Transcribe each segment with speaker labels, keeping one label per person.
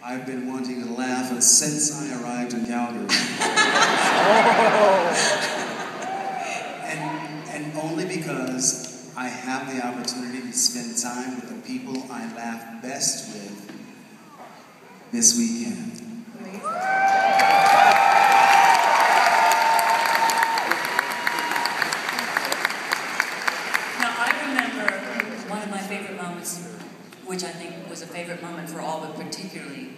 Speaker 1: I've been wanting to laugh since I arrived in Calgary. and only because I have the opportunity to spend time with the people I laugh best with this weekend.
Speaker 2: Now, I remember one of my favorite moments, which I think was a favorite moment for all, but particularly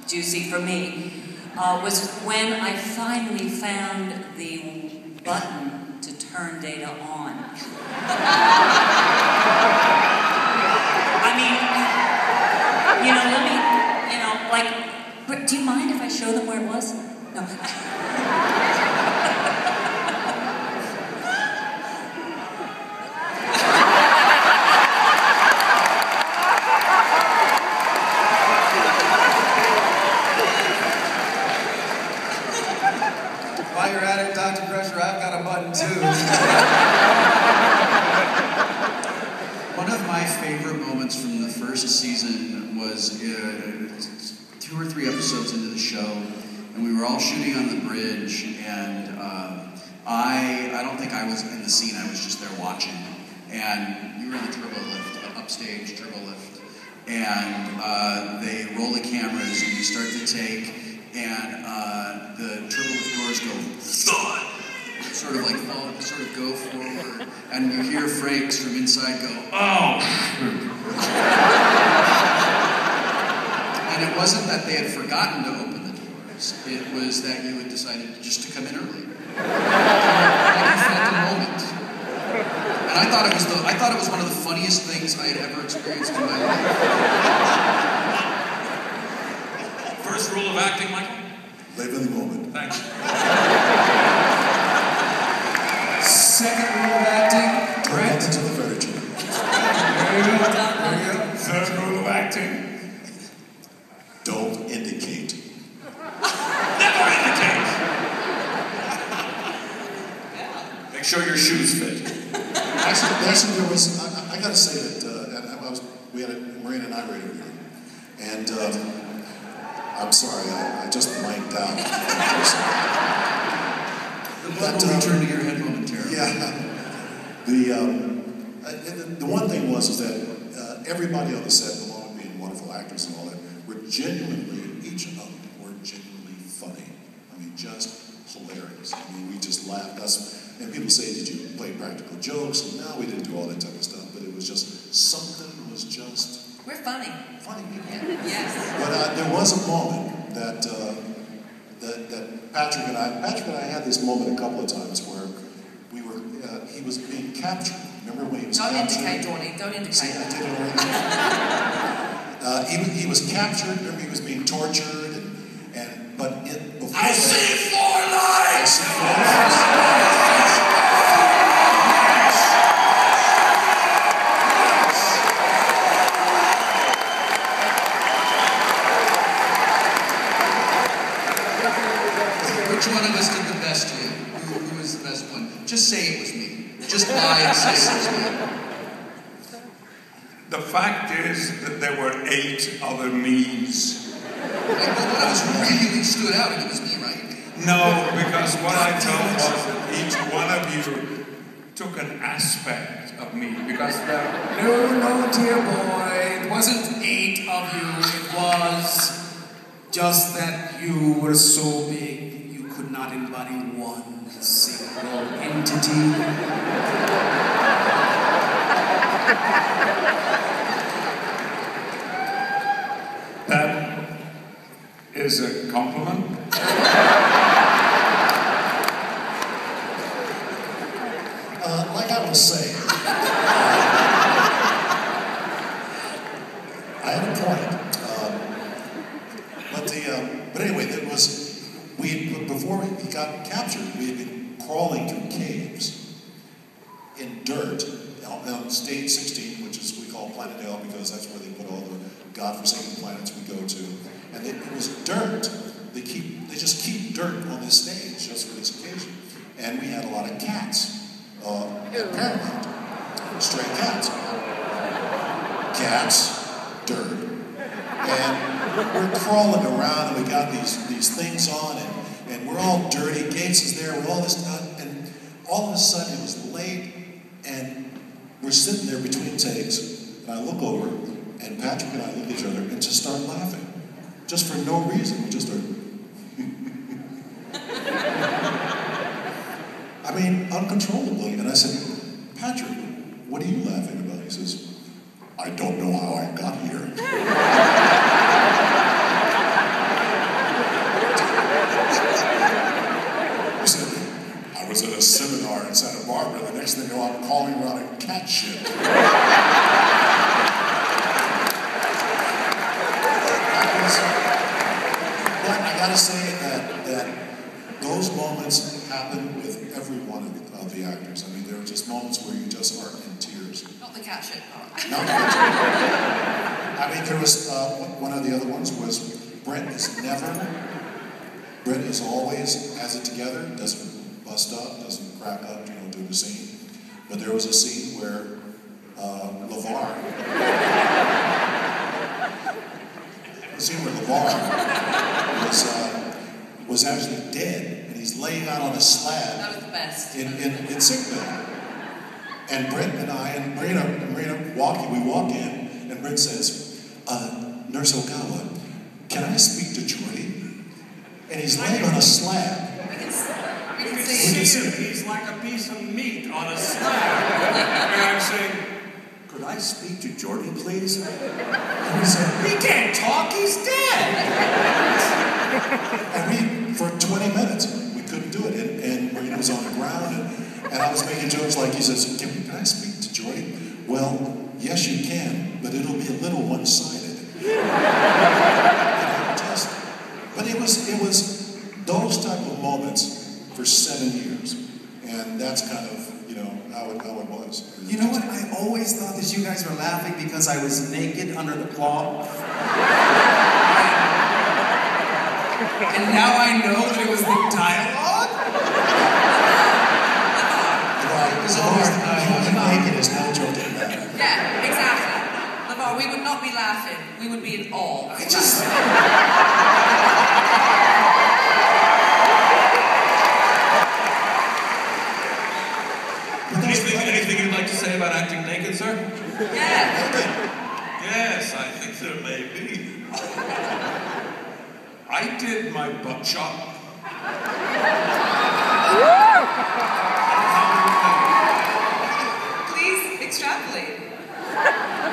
Speaker 2: juicy for me, was when I finally found the button to turn Data on. I mean, let me, but do you mind if I show them where it was? No.
Speaker 1: While you're at it, Dr. Crusher, I've got a button too. One of my favorite moments from the first season was 2 or 3 episodes into the show, and we were all shooting on the bridge, and I don't think I was in the scene, I was just there watching. And you were in the turbo lift, upstage turbo lift, and they roll the cameras, and you start to take, and the turbo lift doors go thud, sort of like fall, sort of go forward, and you hear Franks from inside go, oh. And it wasn't that they had forgotten to open the doors; it was that you had decided just to come in early. Like you felt the moment, and I thought it was one of the funniest things I had ever experienced in my life.
Speaker 3: First rule of acting, Michael?
Speaker 4: Live in the moment.
Speaker 3: Thanks.
Speaker 1: Second rule of acting,
Speaker 4: Brent. To the furniture.
Speaker 1: There you go. There you go.
Speaker 3: Third rule of acting?
Speaker 4: Don't indicate.
Speaker 3: Never indicate! Make sure your shoes fit.
Speaker 4: Actually, there was, I gotta say that, we had a Marina and I were interviewing, and I'm sorry, I just blanked out.
Speaker 1: The blood will return to your head momentarily.
Speaker 4: Yeah. The one thing is that everybody on the set, along with being wonderful actors and all that, were genuinely, each of them were genuinely funny. I mean, just hilarious. I mean, we just laughed. And people say, did you play practical jokes? And no, we didn't do all that type of stuff, but it was just, something was just...
Speaker 2: We're funny.
Speaker 4: Funny people.
Speaker 2: Yes.
Speaker 4: But there was a moment that Patrick and I had this moment a couple of times where we were, he was being captured. Remember when he was captured?
Speaker 2: Don't indicate, Donnie. Don't indicate.
Speaker 4: See, I did it already. He was captured. Remember, he was being tortured, but before
Speaker 3: I see 4 lives!
Speaker 4: I see 4 lives.
Speaker 1: Which one of us did the best to you? Who was the best one? Just say it was me. Just lie and say it was me.
Speaker 3: The fact is that there were 8 other me's.
Speaker 1: Like, one of us really stood out, and it was me, right?
Speaker 3: No, because what I felt was that each one of you took an aspect of me, because
Speaker 5: No, dear boy, it wasn't 8 of you, it was just that you were so big, you could not embody one single entity.
Speaker 3: that is a compliment.
Speaker 4: Like I was saying, I had a point. But anyway, before he got captured, we had been crawling through caves in dirt on stage 16, which is we call Planet Hell because that's where they put all the godforsaken planets we go to. And it was dirt. They just keep dirt on this stage just for this occasion. And we had a lot of cats. Paramount. Stray cats. Cats, dirt. And we're crawling around and we got these things on and we're all dirty. Gates is there with all this stuff, and all of a sudden it was late and we're sitting there between takes, and I look over and Patrick and I look at each other and just start laughing. Just for no reason. We just started. I mean, uncontrollably. And I said, Patrick, what are you laughing about? He says, I don't know how I got here. He said, I was at a seminar in Santa Barbara. The next thing you know, I'm calling around a cat shit. But I gotta say that those moments happen with every one of the actors. I mean, there are just moments where you just are in tears.
Speaker 6: Not the cat shit part.
Speaker 4: Not the cat shit. I mean, there was one of the other ones was Brent is always has it together, doesn't bust up, doesn't crack up, do the scene. But there was a scene where LeVar, was actually dead, and he's laying out on a slab.
Speaker 6: That was the best.
Speaker 4: In sick bay. And Brent and I and Marina we walk in, and Brent says, Nurse Ogawa, can I speak to Jordy? And he's laying on a slab.
Speaker 6: We can see
Speaker 3: him. He's like a piece of meat on a slab. And I'm saying, could I speak to Jordy, please?
Speaker 4: And he said,
Speaker 5: He can't talk, he's dead!
Speaker 4: And for 20 minutes, we couldn't do it. And Marina was on the ground, and I was making jokes like, he says, can I speak to Jordy? Well, yes, you can, but it'll be a little one-sided. But it was those type of moments for 7 years. And that's kind of, how it was.
Speaker 7: You know what? I always thought that you guys were laughing because I was naked under the cloth. And now I know that it was the dialogue?
Speaker 4: It's always the dialogue. Naked is no joking about it.
Speaker 6: Yeah, exactly. LeVar, we would not be laughing. We would be in awe.
Speaker 7: I just...
Speaker 3: Anything you'd like to say about acting naked, sir?
Speaker 6: Yeah.
Speaker 3: Yes, I think there may be. I did my butt shot.
Speaker 6: Please extrapolate.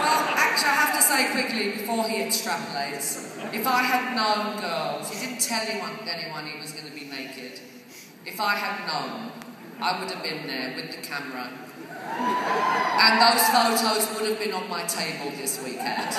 Speaker 6: Well, actually, I have to say quickly before he extrapolates, if I had known, girls, he didn't tell anyone he was going to be naked. If I had known, I would have been there with the camera. And those photos would have been on my table this weekend.